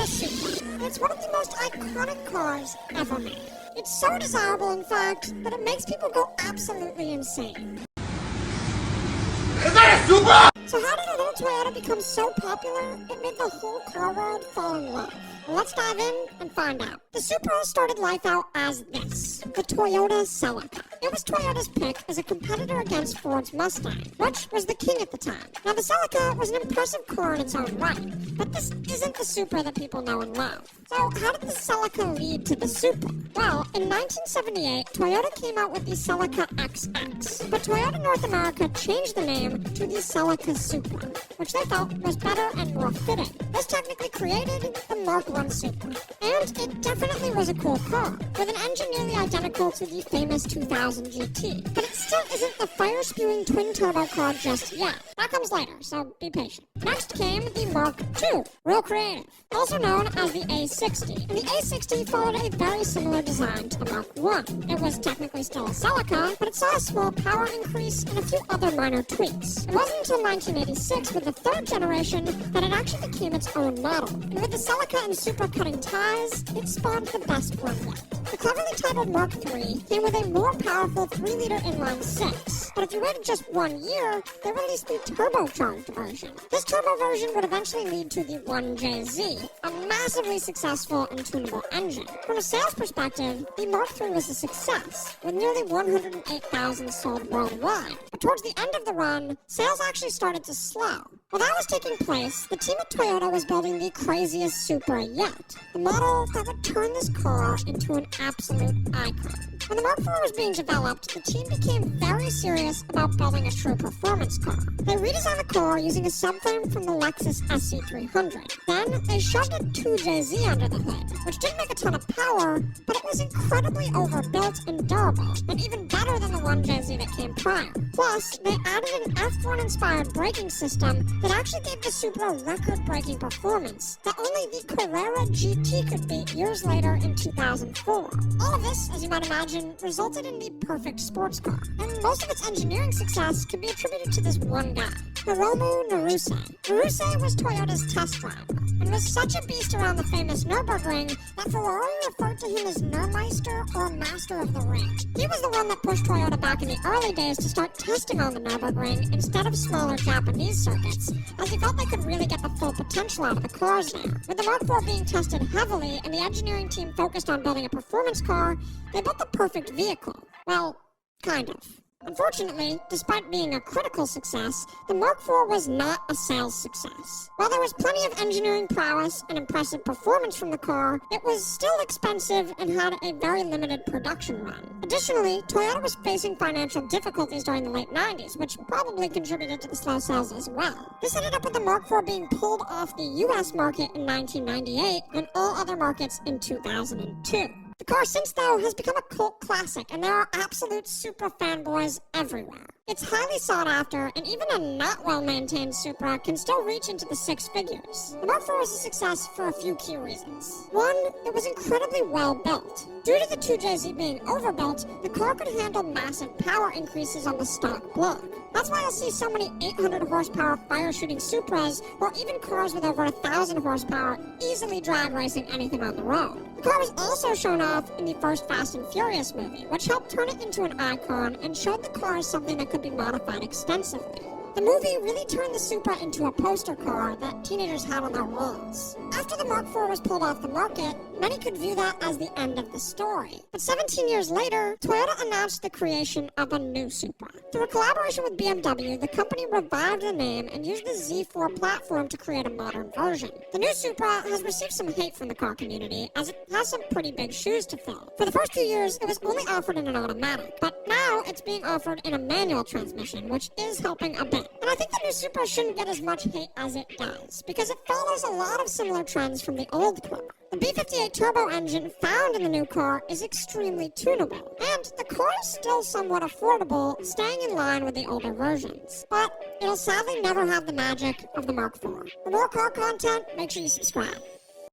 Toyota Supra, and it's one of the most iconic cars ever made. It's so desirable, in fact, that it makes people go absolutely insane. Is that a Supra? So how did a little Toyota become so popular it made the whole car world fall in love? Well, let's dive in and find out. The Supra started life out as this, the Toyota Celica. It was Toyota's pick as a competitor against Ford's Mustang, which was the king at the time. Now, the Celica was an impressive car in its own right, but this isn't the Supra that people know and love. So how did the Celica lead to the Supra? Well, in 1978, Toyota came out with the Celica XX, but Toyota North America changed the name to the Celica Supra, which they felt was better and more fitting. This technically created the Mark I Supra, and it definitely was a cool car, with an engine nearly identical to the famous 2000 GT. But it still isn't the fire-spewing twin-turbo car just yet. That comes later, so be patient. Next came the Mark II, real creative, also known as the A60. And the A60 followed a very similar design to the Mark I. It was technically still a Celica, but it saw a small power increase and a few other minor tweaks. It wasn't until 1986, with the third generation, that it actually became its own model. And with the Celica and Supra cutting ties, it spawned the best one yet. The cleverly titled Mark III came with a more powerful 3-liter inline-six, but if you waited just 1 year, they released the turbocharged version. This turbo version would eventually lead to the 1JZ, a massively successful and tunable engine. From a sales perspective, the Mark III was a success, with nearly 108,000 sold worldwide. But towards the end of the run, sales actually started to slow. While that was taking place, the team at Toyota was building the craziest Supra yet, the model that would turn this car into an absolute icon. When the Mark IV was being developed, the team became very serious about building a true performance car. They redesigned the car using a subframe from the Lexus SC300. Then, they shoved a 2JZ under the hood, which didn't make a ton of power, but it was incredibly overbuilt and durable, and even better than the 1JZ that came prior. Plus, they added an F1-inspired braking system that actually gave the Supra record-breaking performance that only the Carrera GT could beat years later in 2004. All of this, as you might imagine, resulted in the perfect sports car, and most of its engineering success can be attributed to this one guy, Hiromu Naruse. Naruse was Toyota's test driver, and was such a beast around the famous Nürburgring that Ferrari referred to him as Nurmeister, or Master of the Ring. He was the one that pushed Toyota back in the early days to start testing on the Nürburgring instead of smaller Japanese circuits, as he felt they could really get the full potential out of the cars there. With the Mark IV being tested heavily and the engineering team focused on building a performance car, they built the perfect vehicle. Well, kind of. Unfortunately, despite being a critical success, the Mark IV was not a sales success. While there was plenty of engineering prowess and impressive performance from the car, it was still expensive and had a very limited production run. Additionally, Toyota was facing financial difficulties during the late 90s, which probably contributed to the slow sales as well. This ended up with the Mark IV being pulled off the US market in 1998 and all other markets in 2002. The car since, though, has become a cult classic, and there are absolute Supra fanboys everywhere. It's highly sought after, and even a not well-maintained Supra can still reach into the six figures. The Mark IV was a success for a few key reasons. One, it was incredibly well built. Due to the 2JZ being overbuilt, the car could handle massive power increases on the stock block. That's why you'll see so many 800 horsepower fire-shooting Supras, or even cars with over 1,000 horsepower, easily drag racing anything on the road. The car was also shown off in the first Fast and Furious movie, which helped turn it into an icon and showed the car as something that could be modified extensively. The movie really turned the Supra into a poster car that teenagers had on their walls. After the Mark IV was pulled off the market, many could view that as the end of the story. But 17 years later, Toyota announced the creation of a new Supra. Through a collaboration with BMW, the company revived the name and used the Z4 platform to create a modern version. The new Supra has received some hate from the car community, as it has some pretty big shoes to fill. For the first few years, it was only offered in an automatic, but now it's being offered in a manual transmission, which is helping a bit. And I think the new Supra shouldn't get as much hate as it does, because it follows a lot of similar trends from the old car. The B58 turbo engine found in the new car is extremely tunable, and the car is still somewhat affordable, staying in line with the older versions. But it'll sadly never have the magic of the Mark IV. For more car content, make sure you subscribe.